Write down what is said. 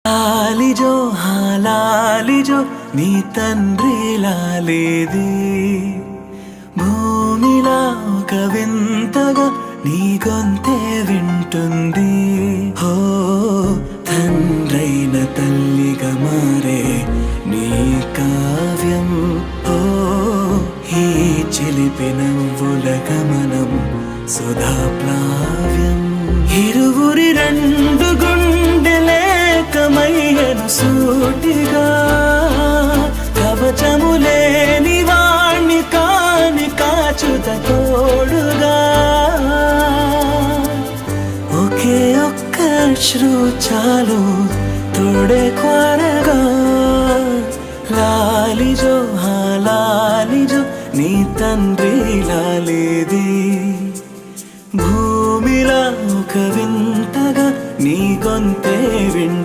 లాలిజో లాలిజో నీ తండ్రి లాలేది భూమిలా ఒక వింతగా నీ గొంతే వింటుంది. హో తండ్రైన తల్లిగా మారే నీ కావ్యం. ఓ ఈ చిలిపి నవ్వుల గమనం సుధా ప్లావ్యం. ఇరువురి రెండు గుండెలేకమయ్యను సూటిగా కవచములేని వాణ్ణి కాని కాచుత తోడుగా. ఒకే ఒక్క అశ్రు చాలు తోడే క్వారగా. లాలిజో లాలిజో నీ తండ్రి లాలేది భూమిలా ఒక వింతగా నీ గొంతే వింటుంది.